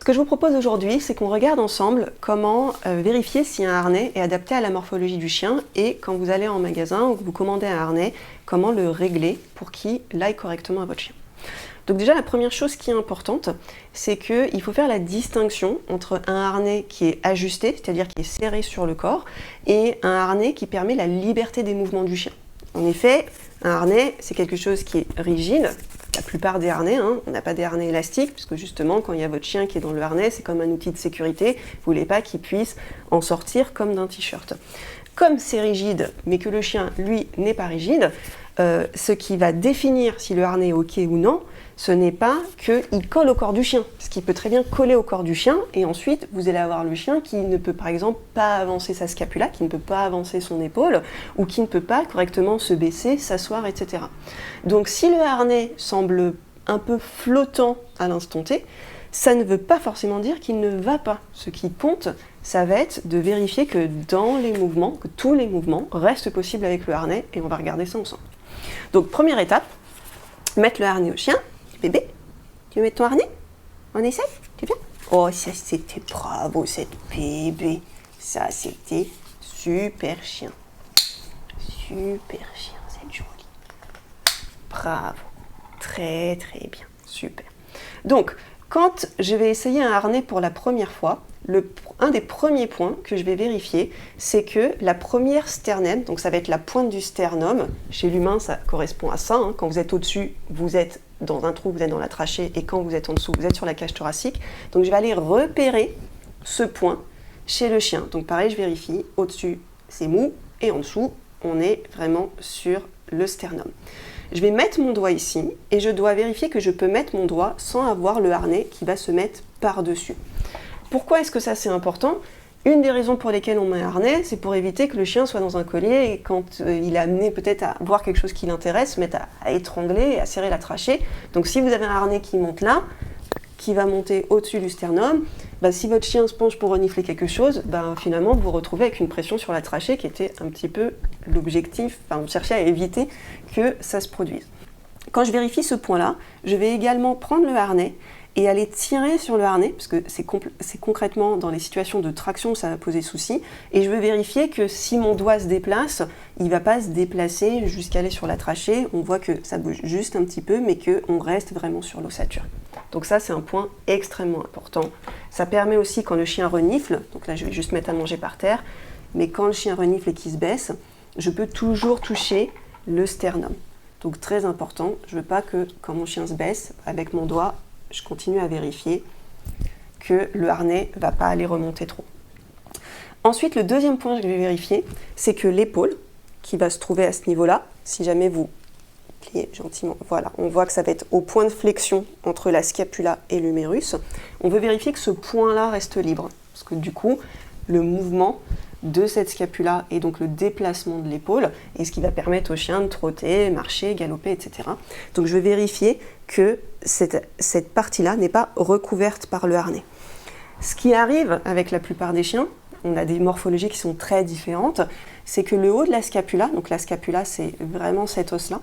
que je vous propose aujourd'hui, c'est qu'on regarde ensemble comment vérifier si un harnais est adapté à la morphologie du chien et quand vous allez en magasin ou que vous commandez un harnais, comment le régler pour qu'il aille correctement à votre chien. Donc déjà, la première chose qui est importante, c'est qu'il faut faire la distinction entre un harnais qui est ajusté, c'est-à-dire qui est serré sur le corps, et un harnais qui permet la liberté des mouvements du chien. En effet, un harnais, c'est quelque chose qui est rigide. La plupart des harnais, on n'a pas des harnais élastiques, puisque justement, quand il y a votre chien qui est dans le harnais, c'est comme un outil de sécurité. Vous ne voulez pas qu'il puisse en sortir comme d'un t-shirt. Comme c'est rigide, mais que le chien, lui, n'est pas rigide, ce qui va définir si le harnais est OK ou non, ce n'est pas qu'il colle au corps du chien, parce qu'il peut très bien coller au corps du chien, et ensuite vous allez avoir le chien qui ne peut par exemple pas avancer sa scapula, qui ne peut pas avancer son épaule, ou qui ne peut pas correctement se baisser, s'asseoir, etc. Donc si le harnais semble un peu flottant à l'instant T, ça ne veut pas forcément dire qu'il ne va pas. Ce qui compte, ça va être de vérifier que dans les mouvements, que tous les mouvements restent possibles avec le harnais, et on va regarder ça ensemble. Donc première étape, mettre le harnais au chien. Bébé, tu veux mettre ton harnais? On essaye? Tu viens? Oh, ça c'était bravo cette bébé. Ça c'était super chien. Super chien, c'est joli. Bravo. Très très bien. Super. Donc, quand je vais essayer un harnais pour la première fois, un des premiers points que je vais vérifier, c'est que la première sternème, donc ça va être la pointe du sternum, chez l'humain ça correspond à ça, quand vous êtes au-dessus, vous êtes dans un trou, vous êtes dans la trachée, et quand vous êtes en dessous, vous êtes sur la cage thoracique. Donc je vais aller repérer ce point chez le chien. Donc pareil, je vérifie, au-dessus c'est mou, et en dessous, on est vraiment sur le sternum. Je vais mettre mon doigt ici, et je dois vérifier que je peux mettre mon doigt sans avoir le harnais qui va se mettre par-dessus. Pourquoi est-ce que ça c'est important ? Une des raisons pour lesquelles on met un harnais, c'est pour éviter que le chien soit dans un collier et quand il est amené peut-être à voir quelque chose qui l'intéresse, se mette à étrangler et à serrer la trachée. Donc si vous avez un harnais qui monte là, qui va monter au-dessus du sternum, si votre chien se penche pour renifler quelque chose, finalement vous vous retrouvez avec une pression sur la trachée qui était un petit peu l'objectif, on cherchait à éviter que ça se produise. Quand je vérifie ce point-là, je vais également prendre le harnais et aller tirer sur le harnais, parce que c'est concrètement dans les situations de traction ça va poser souci, et je veux vérifier que si mon doigt se déplace, il ne va pas se déplacer jusqu'à aller sur la trachée, on voit que ça bouge juste un petit peu, mais qu'on reste vraiment sur l'ossature. Donc ça c'est un point extrêmement important. Ça permet aussi quand le chien renifle, donc là je vais juste mettre à manger par terre, mais quand le chien renifle et qu'il se baisse, je peux toujours toucher le sternum. Donc très important, je ne veux pas que quand mon chien se baisse, avec mon doigt, je continue à vérifier que le harnais ne va pas aller remonter trop. Ensuite, le deuxième point que je vais vérifier, c'est que l'épaule, qui va se trouver à ce niveau-là, si jamais vous pliez gentiment, voilà, on voit que ça va être au point de flexion entre la scapula et l'humérus. On veut vérifier que ce point-là reste libre, parce que du coup, le mouvement de cette scapula et donc le déplacement de l'épaule est ce qui va permettre au chien de trotter, marcher, galoper, etc. Donc je vais vérifier que cette partie-là n'est pas recouverte par le harnais. Ce qui arrive avec la plupart des chiens, on a des morphologies qui sont très différentes, c'est que le haut de la scapula, donc la scapula c'est vraiment cet os-là,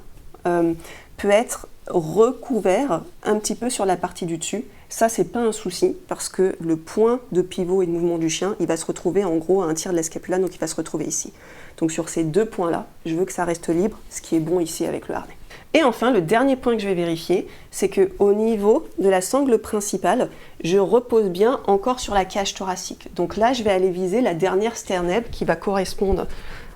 peut être recouvert un petit peu sur la partie du dessus. Ça, c'est pas un souci parce que le point de pivot et de mouvement du chien, il va se retrouver en gros à un tiers de la scapula, donc il va se retrouver ici. Donc sur ces deux points-là, je veux que ça reste libre, ce qui est bon ici avec le harnais. Et enfin, le dernier point que je vais vérifier, c'est qu'au niveau de la sangle principale, je repose bien encore sur la cage thoracique. Donc là, je vais aller viser la dernière sternème qui va correspondre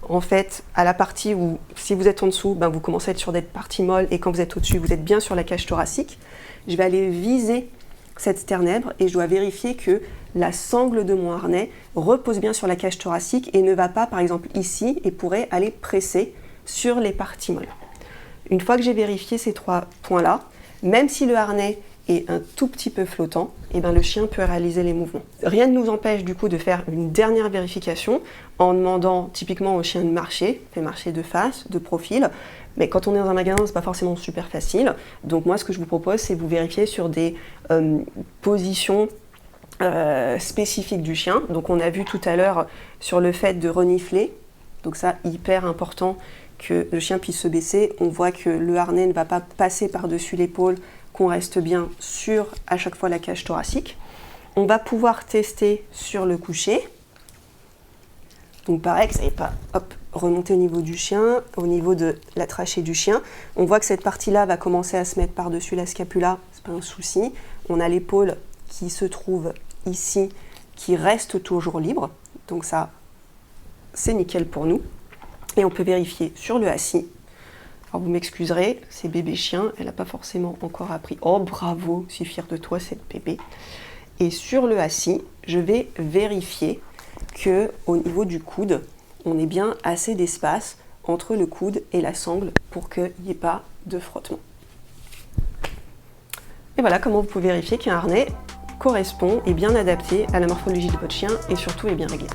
en fait à la partie où, si vous êtes en dessous, vous commencez à être sur des parties molles et quand vous êtes au-dessus, vous êtes bien sur la cage thoracique. Je vais aller viser cette sternèbre et je dois vérifier que la sangle de mon harnais repose bien sur la cage thoracique et ne va pas, par exemple, ici et pourrait aller presser sur les parties molles. Une fois que j'ai vérifié ces trois points-là, même si le harnais est un tout petit peu flottant, le chien peut réaliser les mouvements. Rien ne nous empêche du coup de faire une dernière vérification en demandant typiquement au chien de marcher, fait marcher de face, de profil, mais quand on est dans un magasin, c'est pas forcément super facile. Donc moi, ce que je vous propose, c'est vous vérifier sur des positions spécifiques du chien. Donc on a vu tout à l'heure sur le fait de renifler, donc ça, hyper important que le chien puisse se baisser. On voit que le harnais ne va pas passer par-dessus l'épaule, qu'on reste bien sur à chaque fois la cage thoracique. On va pouvoir tester sur le coucher. Donc pareil, que ça n'aille pas remonter au niveau du chien, au niveau de la trachée du chien. On voit que cette partie-là va commencer à se mettre par-dessus la scapula, c'est pas un souci. On a l'épaule qui se trouve ici, qui reste toujours libre. Donc ça, c'est nickel pour nous. Et on peut vérifier sur le assis. Alors vous m'excuserez, c'est bébé chien, elle n'a pas forcément encore appris. Oh bravo, je suis fière de toi cette bébé. Et sur le assis, je vais vérifier que au niveau du coude, on ait bien assez d'espace entre le coude et la sangle pour qu'il n'y ait pas de frottement. Et voilà comment vous pouvez vérifier qu'un harnais correspond et bien adapté à la morphologie de votre chien et surtout est bien réglé.